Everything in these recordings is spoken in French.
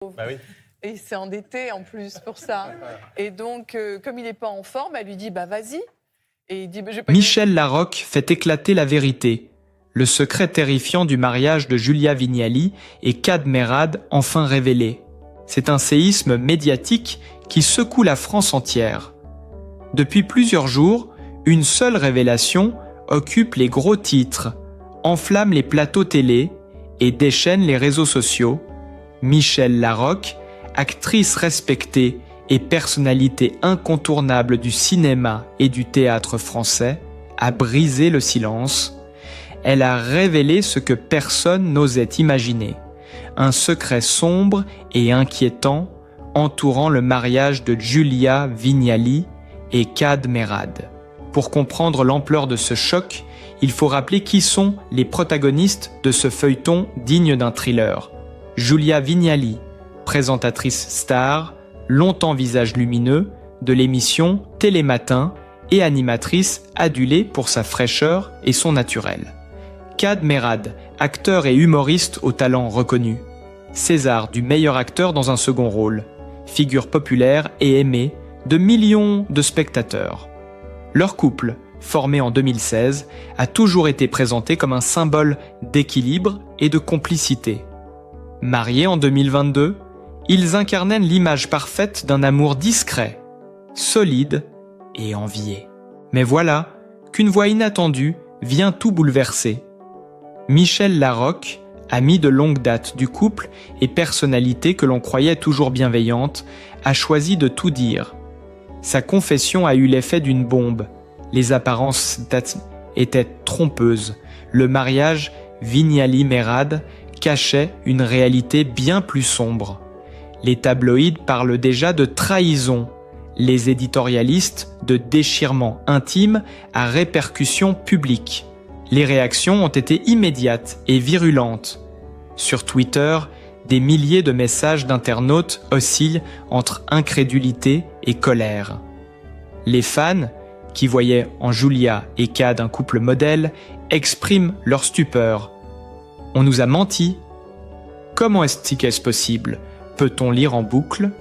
Bah oui. Et il s'est endetté en plus pour ça. Et donc, comme il n'est pas en forme, elle lui dit bah vas-y. Et il dit bah, je vais pas Michel Larocque fait éclater la vérité. Le secret terrifiant du mariage de Julia Vignali et Kad Merad enfin révélé. C'est un séisme médiatique qui secoue la France entière. Depuis plusieurs jours, une seule révélation occupe les gros titres, enflamme les plateaux télé et déchaîne les réseaux sociaux. Michel Larocque, actrice respectée et personnalité incontournable du cinéma et du théâtre français, a brisé le silence. Elle a révélé ce que personne n'osait imaginer. Un secret sombre et inquiétant entourant le mariage de Julia Vignali et Kad Merad. Pour comprendre l'ampleur de ce choc, il faut rappeler qui sont les protagonistes de ce feuilleton digne d'un thriller. Julia Vignali, présentatrice star, longtemps visage lumineux, de l'émission Télématin et animatrice adulée pour sa fraîcheur et son naturel. Kad Merad, acteur et humoriste au talent reconnu. César du meilleur acteur dans un second rôle. Figure populaire et aimée de millions de spectateurs. Leur couple, formé en 2016, a toujours été présenté comme un symbole d'équilibre et de complicité. Mariés en 2022, ils incarnaient l'image parfaite d'un amour discret, solide et envié. Mais voilà qu'une voix inattendue vient tout bouleverser. Michel Larocque, ami de longue date du couple et personnalité que l'on croyait toujours bienveillante, a choisi de tout dire. Sa confession a eu l'effet d'une bombe. Les apparences étaient trompeuses. Le mariage Vignali-Merad cachait une réalité bien plus sombre. Les tabloïds parlent déjà de trahison, les éditorialistes de déchirement intime à répercussion publique. Les réactions ont été immédiates et virulentes. Sur Twitter, des milliers de messages d'internautes oscillent entre incrédulité et colère. Les fans, qui voyaient en Julia et Kad un couple modèle, expriment leur stupeur. On nous a menti. Comment est-ce possible ? Peut-on lire en boucle ?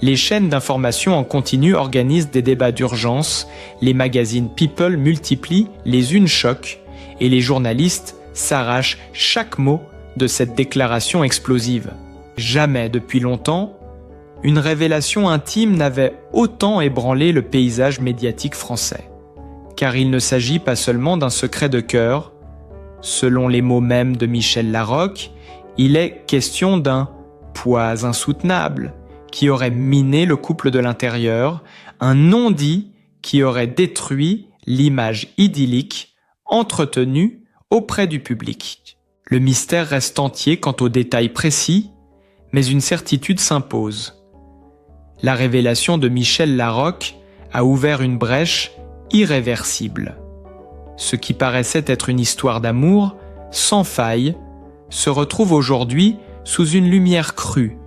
Les chaînes d'information en continu organisent des débats d'urgence, les magazines People multiplient les unes chocs, et les journalistes s'arrachent chaque mot de cette déclaration explosive. Jamais depuis longtemps, une révélation intime n'avait autant ébranlé le paysage médiatique français. Car il ne s'agit pas seulement d'un secret de cœur. Selon les mots mêmes de Michel Larocque, il est question d'un poids insoutenable qui aurait miné le couple de l'intérieur, un non-dit qui aurait détruit l'image idyllique entretenue auprès du public. Le mystère reste entier quant aux détails précis, mais une certitude s'impose. La révélation de Michel Larocque a ouvert une brèche irréversible. Ce qui paraissait être une histoire d'amour, sans faille, se retrouve aujourd'hui sous une lumière crue,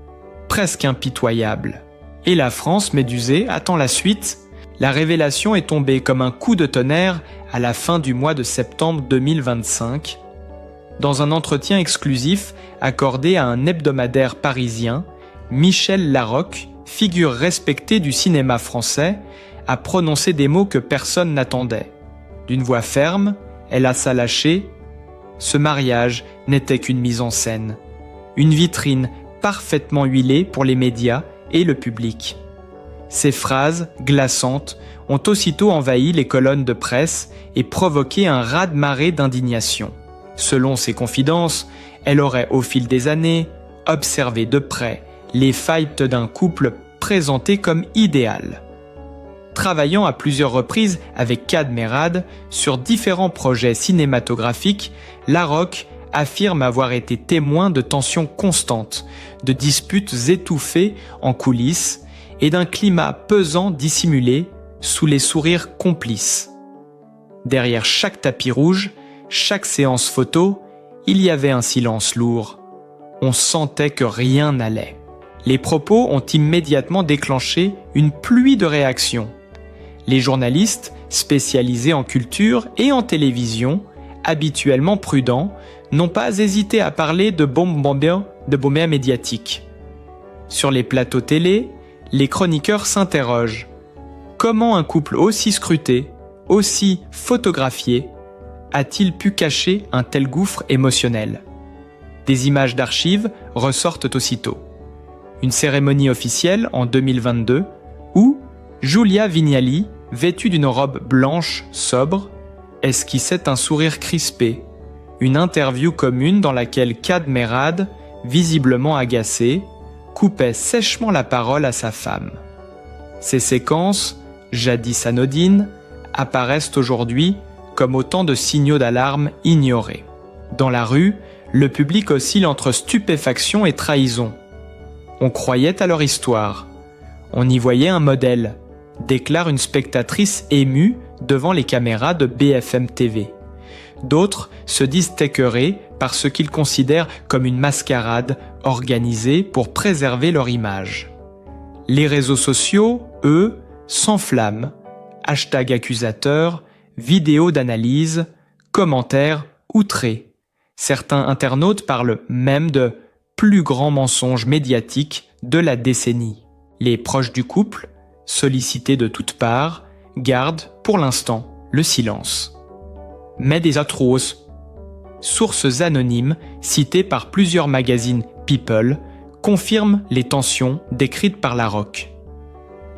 presque impitoyable. Et la France, médusée, attend la suite. La révélation est tombée comme un coup de tonnerre à la fin du mois de septembre 2025. Dans un entretien exclusif accordé à un hebdomadaire parisien, Michel Larocque, figure respectée du cinéma français, a prononcé des mots que personne n'attendait. D'une voix ferme, elle a lâché. Ce mariage n'était qu'une mise en scène, une vitrine parfaitement huilée pour les médias et le public. Ces phrases glaçantes ont aussitôt envahi les colonnes de presse et provoqué un raz-de-marée d'indignation. Selon ses confidences, elle aurait au fil des années observé de près les failles d'un couple présenté comme idéal. Travaillant à plusieurs reprises avec Kad Merad sur différents projets cinématographiques, Larocque affirme avoir été témoin de tensions constantes, de disputes étouffées en coulisses et d'un climat pesant dissimulé sous les sourires complices. Derrière chaque tapis rouge, chaque séance photo, il y avait un silence lourd. On sentait que rien n'allait. Les propos ont immédiatement déclenché une pluie de réactions. Les journalistes, spécialisés en culture et en télévision, habituellement prudents, n'ont pas hésité à parler de bombe médiatique. Sur les plateaux télé, les chroniqueurs s'interrogent. Comment un couple aussi scruté, aussi photographié, a-t-il pu cacher un tel gouffre émotionnel ? Des images d'archives ressortent aussitôt. Une cérémonie officielle en 2022 où Giulia Vignali, vêtue d'une robe blanche sobre, esquissait un sourire crispé. Une interview commune dans laquelle Kad Merad, visiblement agacé, coupait sèchement la parole à sa femme. Ces séquences, jadis anodines, apparaissent aujourd'hui comme autant de signaux d'alarme ignorés. Dans la rue, le public oscille entre stupéfaction et trahison. On croyait à leur histoire. On y voyait un modèle, déclare une spectatrice émue devant les caméras de BFM TV. D'autres se disent écœurés par ce qu'ils considèrent comme une mascarade organisée pour préserver leur image. Les réseaux sociaux, eux, s'enflamment. Hashtag accusateur, vidéos d'analyse, commentaires outrés. Certains internautes parlent même de plus grand mensonge médiatique de la décennie. Les proches du couple, sollicités de toutes parts, gardent, pour l'instant, le silence. Mais des atroces. Sources anonymes, citées par plusieurs magazines People, confirment les tensions décrites par Larocque.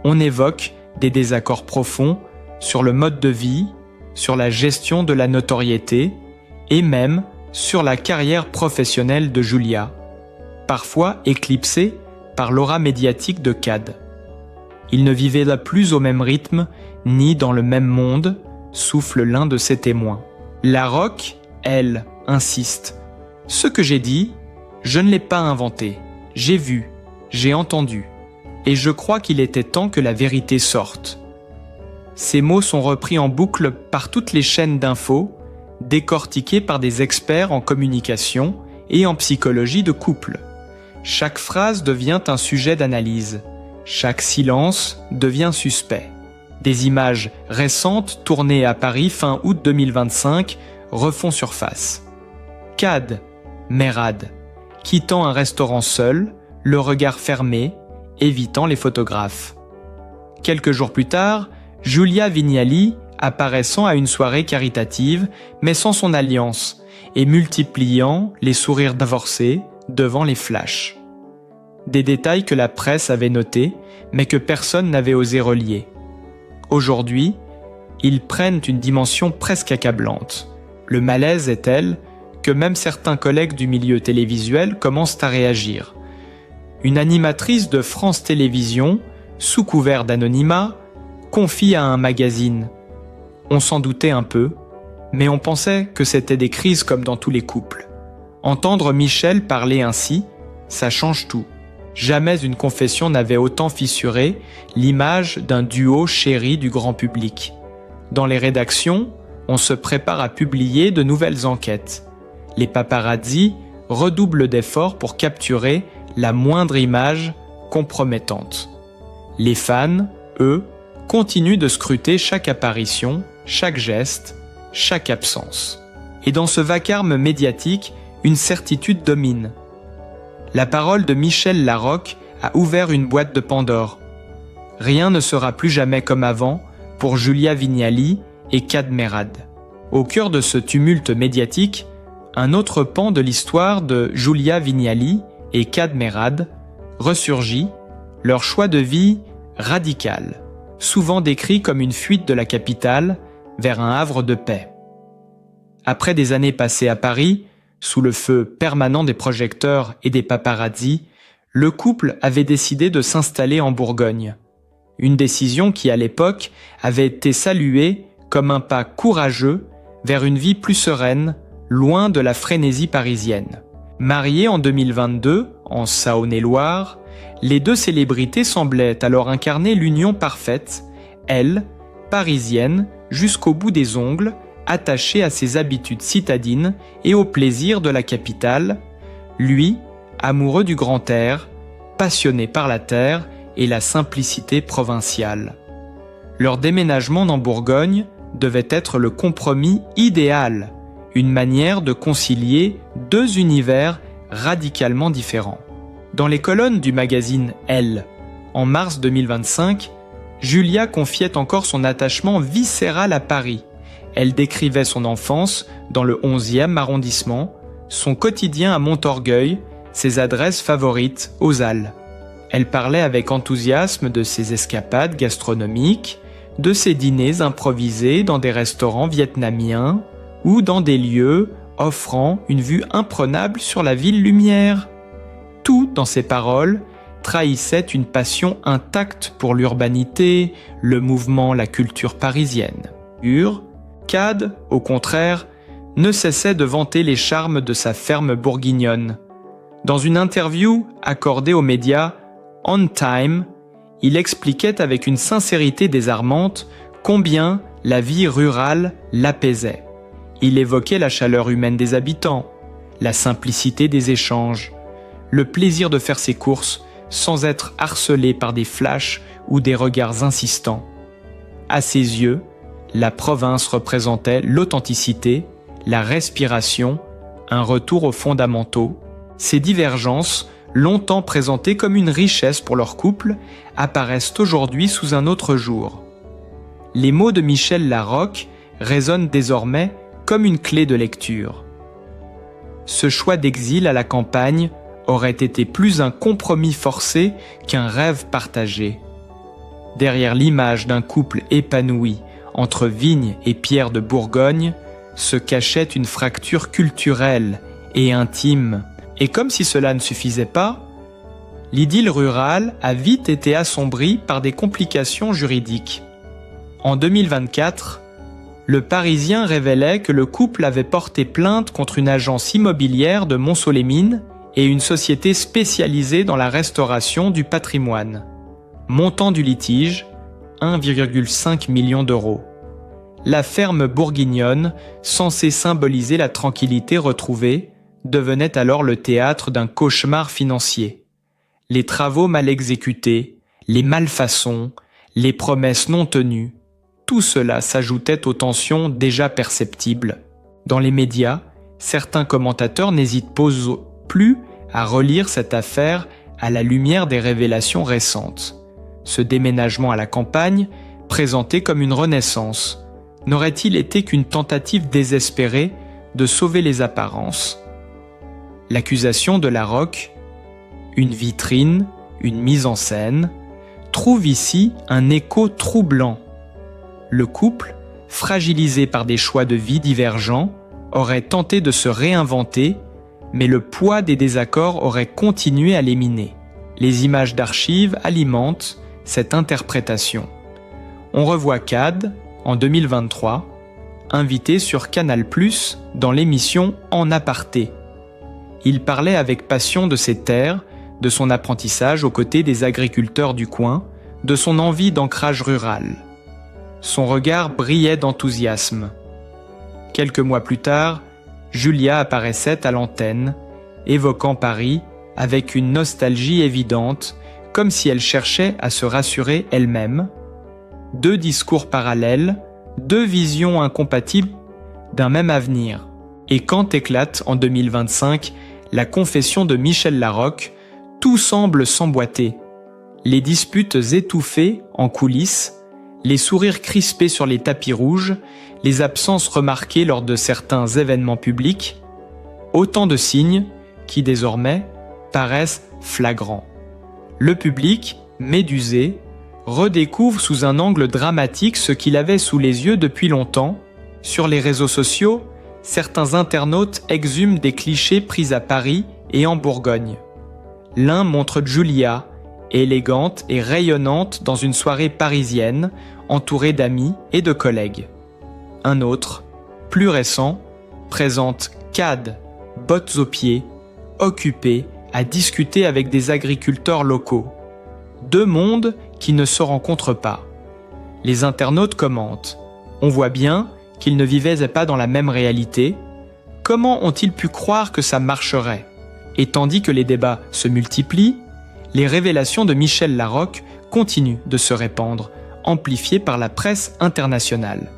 On évoque des désaccords profonds sur le mode de vie, sur la gestion de la notoriété et même sur la carrière professionnelle de Giulia, parfois éclipsée par l'aura médiatique de Kad. Ils ne vivaient là plus au même rythme, ni dans le même monde, souffle l'un de ses témoins. Larocque, elle, insiste. « Ce que j'ai dit, je ne l'ai pas inventé. J'ai vu, j'ai entendu. Et je crois qu'il était temps que la vérité sorte. » Ces mots sont repris en boucle par toutes les chaînes d'infos, décortiqués par des experts en communication et en psychologie de couple. Chaque phrase devient un sujet d'analyse. Chaque silence devient suspect. Des images récentes tournées à Paris fin août 2025 refont surface. Kad Merad, quittant un restaurant seul, le regard fermé, évitant les photographes. Quelques jours plus tard, Giulia Vignali apparaissant à une soirée caritative, mais sans son alliance, et multipliant les sourires divorcés devant les flashs. Des détails que la presse avait notés, mais que personne n'avait osé relier. Aujourd'hui, ils prennent une dimension presque accablante. Le malaise est tel que même certains collègues du milieu télévisuel commencent à réagir. Une animatrice de France Télévisions, sous couvert d'anonymat, confie à un magazine. On s'en doutait un peu, mais on pensait que c'était des crises comme dans tous les couples. Entendre Michel parler ainsi, ça change tout. Jamais une confession n'avait autant fissuré l'image d'un duo chéri du grand public. Dans les rédactions, on se prépare à publier de nouvelles enquêtes. Les paparazzis redoublent d'efforts pour capturer la moindre image compromettante. Les fans, eux, continuent de scruter chaque apparition, chaque geste, chaque absence. Et dans ce vacarme médiatique, une certitude domine. La parole de Michel Larocque a ouvert une boîte de Pandore. Rien ne sera plus jamais comme avant pour Giulia Vignali et Kad Merad. Au cœur de ce tumulte médiatique, un autre pan de l'histoire de Giulia Vignali et Kad Merad ressurgit, leur choix de vie radical, souvent décrit comme une fuite de la capitale vers un havre de paix. Après des années passées à Paris, sous le feu permanent des projecteurs et des paparazzis, le couple avait décidé de s'installer en Bourgogne. Une décision qui, à l'époque, avait été saluée comme un pas courageux vers une vie plus sereine, loin de la frénésie parisienne. Mariés en 2022, en Saône-et-Loire, les deux célébrités semblaient alors incarner l'union parfaite, elle, parisienne, jusqu'au bout des ongles, attachée à ses habitudes citadines et aux plaisirs de la capitale, lui, amoureux du grand air, passionné par la terre et la simplicité provinciale. Leur déménagement en Bourgogne devait être le compromis idéal, une manière de concilier deux univers radicalement différents. Dans les colonnes du magazine Elle, en mars 2025, Julia confiait encore son attachement viscéral à Paris. Elle décrivait son enfance dans le 11e arrondissement, son quotidien à Montorgueil, ses adresses favorites aux Halles. Elle parlait avec enthousiasme de ses escapades gastronomiques, de ses dîners improvisés dans des restaurants vietnamiens ou dans des lieux offrant une vue imprenable sur la ville lumière. Tout dans ses paroles trahissait une passion intacte pour l'urbanité, le mouvement, la culture parisienne. Cad, au contraire, ne cessait de vanter les charmes de sa ferme bourguignonne. Dans une interview accordée aux médias On Time, il expliquait avec une sincérité désarmante combien la vie rurale l'apaisait. Il évoquait la chaleur humaine des habitants, la simplicité des échanges, le plaisir de faire ses courses sans être harcelé par des flashs ou des regards insistants. À ses yeux, la province représentait l'authenticité, la respiration, un retour aux fondamentaux. Ces divergences, longtemps présentées comme une richesse pour leur couple, apparaissent aujourd'hui sous un autre jour. Les mots de Michel Larocque résonnent désormais comme une clé de lecture. Ce choix d'exil à la campagne aurait été plus un compromis forcé qu'un rêve partagé. Derrière l'image d'un couple épanoui entre vignes et pierres de Bourgogne se cachait une fracture culturelle et intime. Et comme si cela ne suffisait pas, l'idylle rurale a vite été assombrie par des complications juridiques. En 2024, le Parisien révélait que le couple avait porté plainte contre une agence immobilière de Montceau-les-Mines et une société spécialisée dans la restauration du patrimoine. Montant du litige, 1,5 million d'euros. La ferme bourguignonne, censée symboliser la tranquillité retrouvée, devenait alors le théâtre d'un cauchemar financier. Les travaux mal exécutés, les malfaçons, les promesses non tenues, tout cela s'ajoutait aux tensions déjà perceptibles. Dans les médias, certains commentateurs n'hésitent plus à relire cette affaire à la lumière des révélations récentes. Ce déménagement à la campagne, présenté comme une renaissance, n'aurait-il été qu'une tentative désespérée de sauver les apparences ? L'accusation de Larocque, une vitrine, une mise en scène, trouve ici un écho troublant. Le couple, fragilisé par des choix de vie divergents, aurait tenté de se réinventer, mais le poids des désaccords aurait continué à les miner. Les images d'archives alimentent cette interprétation. On revoit Cad, en 2023, invité sur Canal+ dans l'émission En aparté. Il parlait avec passion de ses terres, de son apprentissage aux côtés des agriculteurs du coin, de son envie d'ancrage rural. Son regard brillait d'enthousiasme. Quelques mois plus tard, Julia apparaissait à l'antenne, évoquant Paris avec une nostalgie évidente, comme si elle cherchait à se rassurer elle-même. Deux discours parallèles, deux visions incompatibles d'un même avenir. Et quand éclate en 2025 la confession de Michel Larocque, tout semble s'emboîter. Les disputes étouffées en coulisses, les sourires crispés sur les tapis rouges, les absences remarquées lors de certains événements publics, autant de signes qui désormais paraissent flagrants. Le public, médusé, redécouvre sous un angle dramatique ce qu'il avait sous les yeux depuis longtemps. Sur les réseaux sociaux, certains internautes exhument des clichés pris à Paris et en Bourgogne. L'un montre Julia, élégante et rayonnante dans une soirée parisienne, entourée d'amis et de collègues. Un autre, plus récent, présente Cad, bottes aux pieds, occupé à discuter avec des agriculteurs locaux. Deux mondes qui ne se rencontrent pas. Les internautes commentent. On voit bien qu'ils ne vivaient pas dans la même réalité. Comment ont-ils pu croire que ça marcherait ? Et tandis que les débats se multiplient, les révélations de Michel Larocque continuent de se répandre, amplifiées par la presse internationale.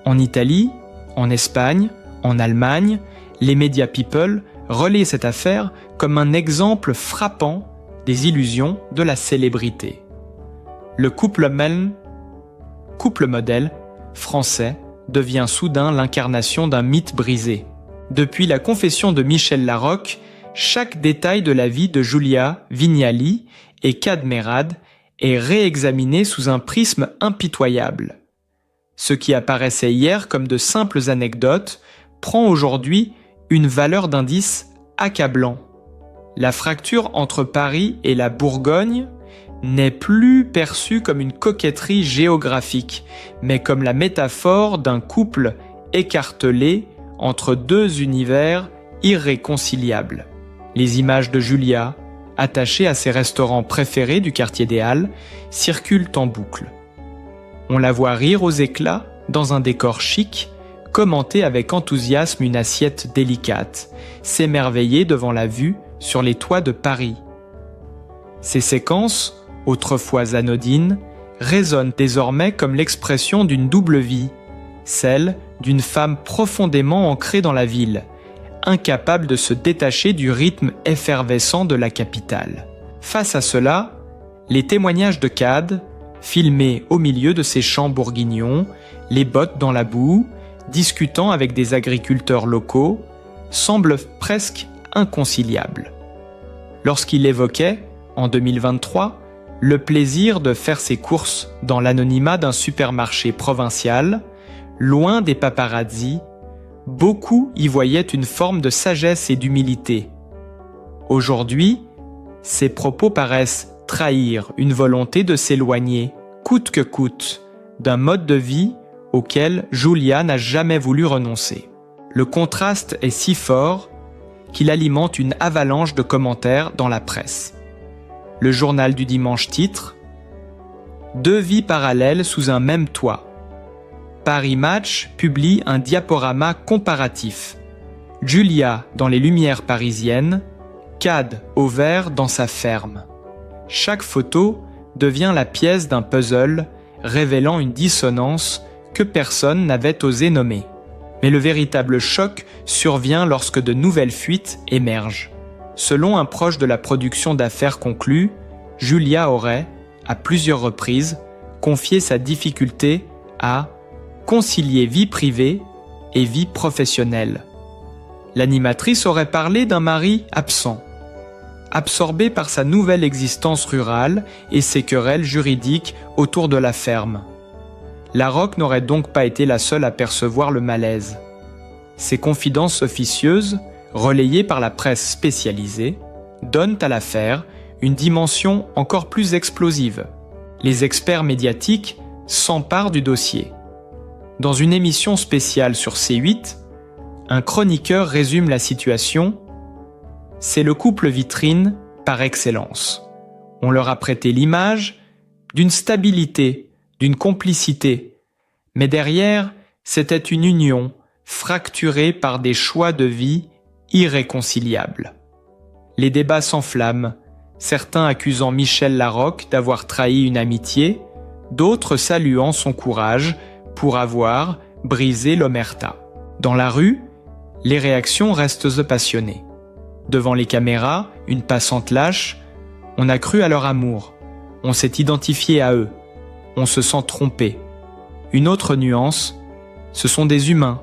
En Italie, en Espagne, en Allemagne, les médias people relaie cette affaire comme un exemple frappant des illusions de la célébrité. Le couple modèle français devient soudain l'incarnation d'un mythe brisé. Depuis la confession de Michel Larocque, chaque détail de la vie de Julia Vignali et Kad Merad est réexaminé sous un prisme impitoyable. Ce qui apparaissait hier comme de simples anecdotes prend aujourd'hui une valeur d'indice accablant. La fracture entre Paris et la Bourgogne n'est plus perçue comme une coquetterie géographique, mais comme la métaphore d'un couple écartelé entre deux univers irréconciliables. Les images de Julia, attachées à ses restaurants préférés du quartier des Halles, circulent en boucle. On la voit rire aux éclats dans un décor chic, commenter avec enthousiasme une assiette délicate, s'émerveiller devant la vue sur les toits de Paris. Ces séquences, autrefois anodines, résonnent désormais comme l'expression d'une double vie, celle d'une femme profondément ancrée dans la ville, incapable de se détacher du rythme effervescent de la capitale. Face à cela, les témoignages de Kad, filmés au milieu de ses champs bourguignons, les bottes dans la boue, discutant avec des agriculteurs locaux, semblent presque inconciliables. Lorsqu'il évoquait, en 2023, le plaisir de faire ses courses dans l'anonymat d'un supermarché provincial, loin des paparazzis, beaucoup y voyaient une forme de sagesse et d'humilité. Aujourd'hui, ces propos paraissent trahir une volonté de s'éloigner, coûte que coûte, d'un mode de vie auquel Julia n'a jamais voulu renoncer. Le contraste est si fort qu'il alimente une avalanche de commentaires dans la presse. Le journal du dimanche titre « Deux vies parallèles sous un même toit ». Paris Match publie un diaporama comparatif. Julia dans les lumières parisiennes, Kad au vert dans sa ferme. Chaque photo devient la pièce d'un puzzle révélant une dissonance que personne n'avait osé nommer. Mais le véritable choc survient lorsque de nouvelles fuites émergent. Selon un proche de la production d'affaires conclue, Julia aurait, à plusieurs reprises, confié sa difficulté à concilier vie privée et vie professionnelle. L'animatrice aurait parlé d'un mari absent, absorbé par sa nouvelle existence rurale et ses querelles juridiques autour de la ferme. Larocque n'aurait donc pas été la seule à percevoir le malaise. Ces confidences officieuses, relayées par la presse spécialisée, donnent à l'affaire une dimension encore plus explosive. Les experts médiatiques s'emparent du dossier. Dans une émission spéciale sur C8, un chroniqueur résume la situation. C'est le couple vitrine par excellence. On leur a prêté l'image d'une stabilité, d'une complicité. Mais derrière, c'était une union fracturée par des choix de vie irréconciliables. Les débats s'enflamment, certains accusant Michel Larocque d'avoir trahi une amitié, d'autres saluant son courage pour avoir brisé l'omerta. Dans la rue, les réactions restent passionnées. Devant les caméras, une passante lâche, on a cru à leur amour, on s'est identifié à eux, on se sent trompé. Une autre nuance, ce sont des humains,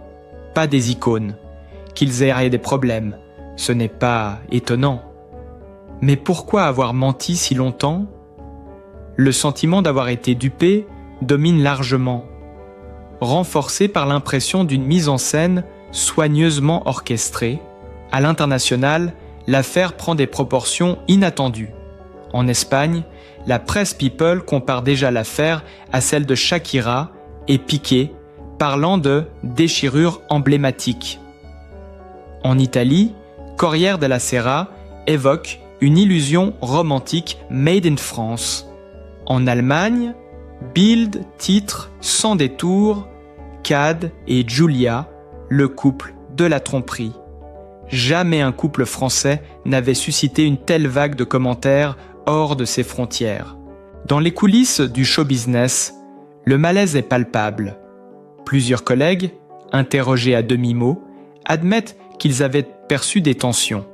pas des icônes. Qu'ils aient des problèmes, ce n'est pas étonnant. Mais pourquoi avoir menti si longtemps ? Le sentiment d'avoir été dupé domine largement, renforcé par l'impression d'une mise en scène soigneusement orchestrée. À l'international, l'affaire prend des proportions inattendues. En Espagne, la presse People compare déjà l'affaire à celle de Shakira et Piqué, parlant de déchirure emblématique. En Italie, Corriere della Sera évoque une illusion romantique made in France. En Allemagne, Bild titre sans détour Kad et Julia, le couple de la tromperie. Jamais un couple français n'avait suscité une telle vague de commentaires hors de ses frontières. Dans les coulisses du show business, le malaise est palpable. Plusieurs collègues, interrogés à demi-mot, admettent qu'ils avaient perçu des tensions.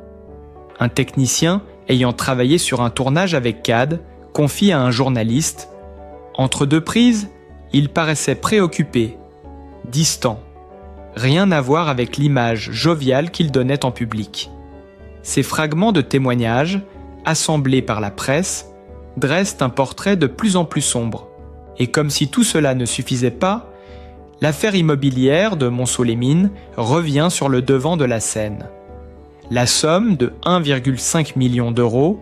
Un technicien, ayant travaillé sur un tournage avec Cad, confie à un journaliste « Entre deux prises, il paraissait préoccupé, distant. Rien à voir avec l'image joviale qu'il donnait en public. » Ces fragments de témoignages, assemblés par la presse, dressent un portrait de plus en plus sombre. Et comme si tout cela ne suffisait pas, l'affaire immobilière de Montceau-les-Mines revient sur le devant de la scène. La somme de 1,5 million d'euros,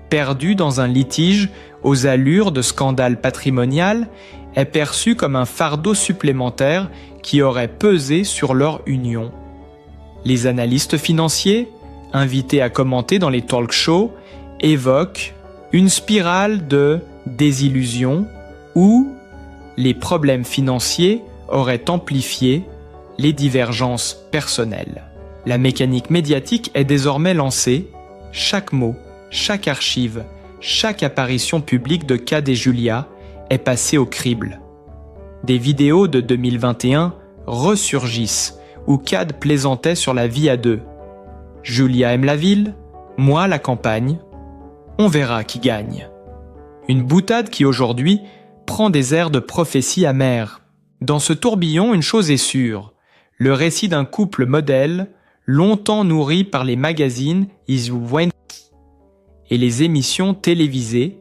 perdue dans un litige aux allures de scandale patrimonial, est perçue comme un fardeau supplémentaire qui aurait pesé sur leur union. Les analystes financiers, invités à commenter dans les talk shows, évoquent une spirale de désillusion où les problèmes financiers auraient amplifié les divergences personnelles. La mécanique médiatique est désormais lancée. Chaque mot, chaque archive, chaque apparition publique de Cad et Julia est passée au crible. Des vidéos de 2021 ressurgissent où Cad plaisantait sur la vie à deux. Julia aime la ville, moi la campagne. On verra qui gagne. Une boutade qui aujourd'hui prend des airs de prophétie amère. Dans ce tourbillon, une chose est sûre, le récit d'un couple modèle, longtemps nourri par les magazines et les émissions télévisées,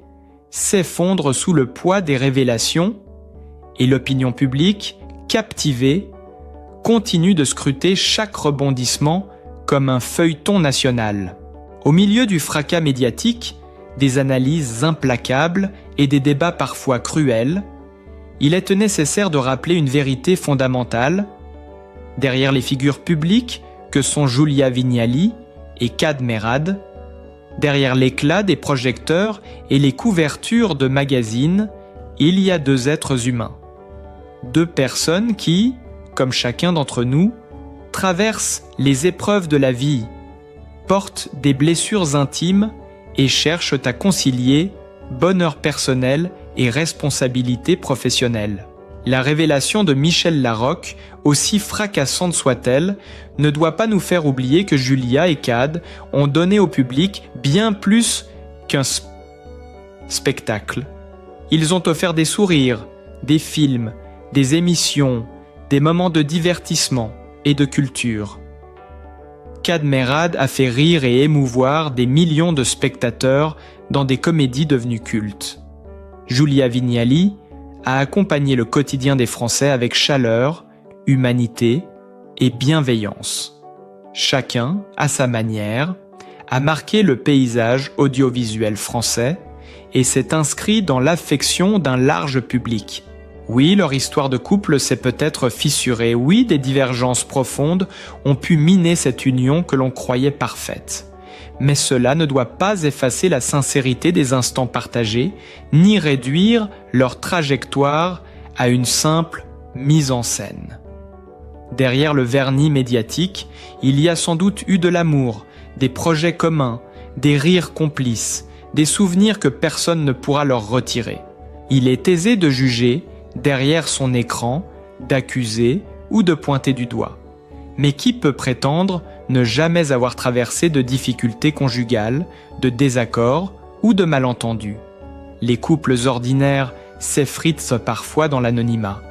s'effondre sous le poids des révélations et l'opinion publique, captivée, continue de scruter chaque rebondissement comme un feuilleton national. Au milieu du fracas médiatique, des analyses implacables et des débats parfois cruels, il est nécessaire de rappeler une vérité fondamentale. Derrière les figures publiques que sont Julia Vignali et Cad Merad, derrière l'éclat des projecteurs et les couvertures de magazines, il y a deux êtres humains. Deux personnes qui, comme chacun d'entre nous, traversent les épreuves de la vie, portent des blessures intimes et cherchent à concilier bonheur personnel et responsabilité professionnelle. La révélation de Michel Larocque, aussi fracassante soit-elle, ne doit pas nous faire oublier que Julia et Cad ont donné au public bien plus qu'un spectacle. Ils ont offert des sourires, des films, des émissions, des moments de divertissement et de culture. Cad Merad a fait rire et émouvoir des millions de spectateurs dans des comédies devenues cultes. Julia Vignali a accompagné le quotidien des Français avec chaleur, humanité et bienveillance. Chacun, à sa manière, a marqué le paysage audiovisuel français et s'est inscrit dans l'affection d'un large public. Oui, leur histoire de couple s'est peut-être fissurée. Oui, des divergences profondes ont pu miner cette union que l'on croyait parfaite. Mais cela ne doit pas effacer la sincérité des instants partagés, ni réduire leur trajectoire à une simple mise en scène. Derrière le vernis médiatique, il y a sans doute eu de l'amour, des projets communs, des rires complices, des souvenirs que personne ne pourra leur retirer. Il est aisé de juger, derrière son écran, d'accuser ou de pointer du doigt. Mais qui peut prétendre ne jamais avoir traversé de difficultés conjugales, de désaccords ou de malentendus? Les couples ordinaires s'effritent parfois dans l'anonymat.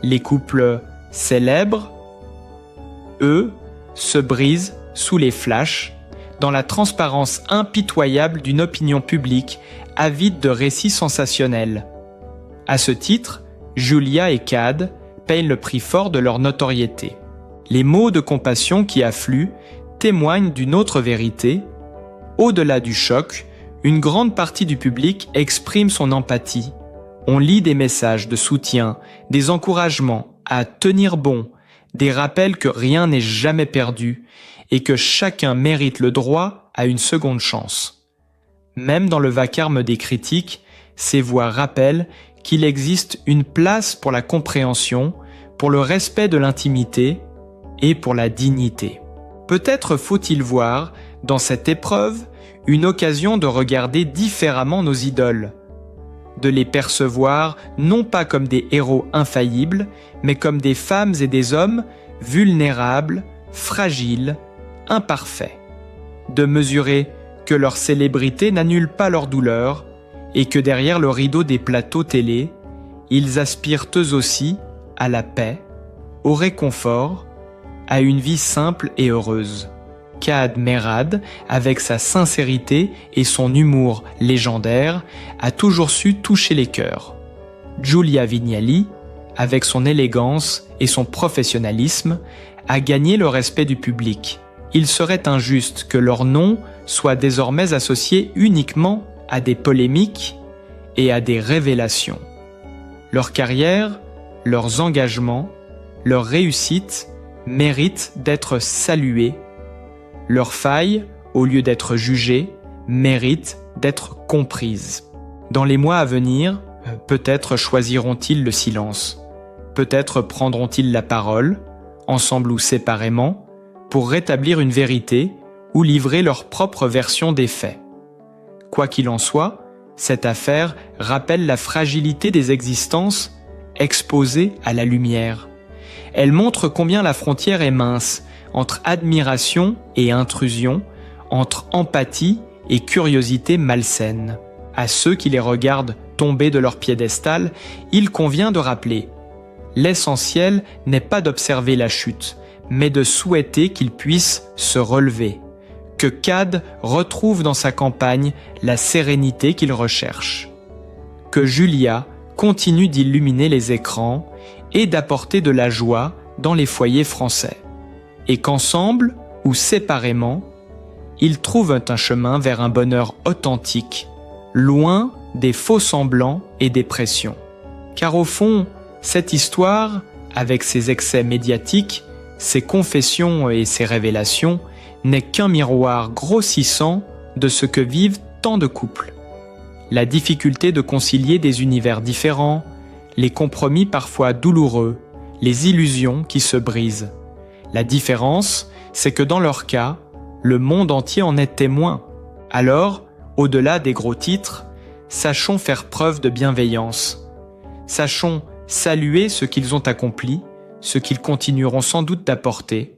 Les couples célèbres, eux, se brisent sous les flashs, dans la transparence impitoyable d'une opinion publique avide de récits sensationnels. À ce titre, Julia et Cad payent le prix fort de leur notoriété. Les mots de compassion qui affluent témoignent d'une autre vérité. Au-delà du choc, une grande partie du public exprime son empathie. On lit des messages de soutien, des encouragements à tenir bon, des rappels que rien n'est jamais perdu et que chacun mérite le droit à une seconde chance. Même dans le vacarme des critiques, ces voix rappellent qu'il existe une place pour la compréhension, pour le respect de l'intimité et pour la dignité. Peut-être faut-il voir, dans cette épreuve, une occasion de regarder différemment nos idoles, de les percevoir non pas comme des héros infaillibles, mais comme des femmes et des hommes vulnérables, fragiles imparfaits, de mesurer que leur célébrité n'annule pas leur douleur et que derrière le rideau des plateaux télé, ils aspirent eux aussi à la paix, au réconfort, à une vie simple et heureuse. Kad Merad, avec sa sincérité et son humour légendaire, a toujours su toucher les cœurs. Giulia Vignali, avec son élégance et son professionnalisme, a gagné le respect du public. Il serait injuste que leur nom soit désormais associé uniquement à des polémiques et à des révélations. Leur carrière, leurs engagements, leurs réussites méritent d'être salués. Leurs failles, au lieu d'être jugées, méritent d'être comprises. Dans les mois à venir, peut-être choisiront-ils le silence. Peut-être prendront-ils la parole, ensemble ou séparément, pour rétablir une vérité ou livrer leur propre version des faits. Quoi qu'il en soit, cette affaire rappelle la fragilité des existences exposées à la lumière. Elle montre combien la frontière est mince entre admiration et intrusion, entre empathie et curiosité malsaine. À ceux qui les regardent tomber de leur piédestal, il convient de rappeler: l'essentiel n'est pas d'observer la chute, mais de souhaiter qu'ils puissent se relever, que Kad retrouve dans sa campagne la sérénité qu'il recherche, que Giulia continue d'illuminer les écrans et d'apporter de la joie dans les foyers français, et qu'ensemble ou séparément, ils trouvent un chemin vers un bonheur authentique, loin des faux-semblants et des pressions. Car au fond, cette histoire, avec ses excès médiatiques, ses confessions et ses révélations, n'est qu'un miroir grossissant de ce que vivent tant de couples. La difficulté de concilier des univers différents, les compromis parfois douloureux, les illusions qui se brisent. La différence, c'est que dans leur cas, le monde entier en est témoin. Alors, au-delà des gros titres, sachons faire preuve de bienveillance. Sachons saluer ce qu'ils ont accompli, ce qu'ils continueront sans doute d'apporter.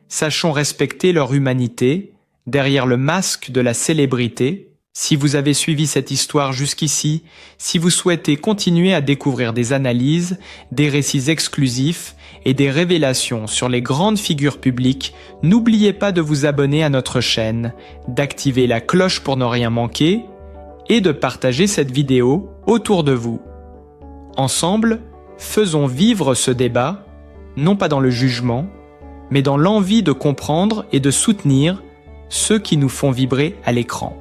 Sachons respecter leur humanité, derrière le masque de la célébrité. Si vous avez suivi cette histoire jusqu'ici, si vous souhaitez continuer à découvrir des analyses, des récits exclusifs et des révélations sur les grandes figures publiques, n'oubliez pas de vous abonner à notre chaîne, d'activer la cloche pour ne rien manquer et de partager cette vidéo autour de vous. Ensemble, faisons vivre ce débat, non pas dans le jugement, mais dans l'envie de comprendre et de soutenir ceux qui nous font vibrer à l'écran.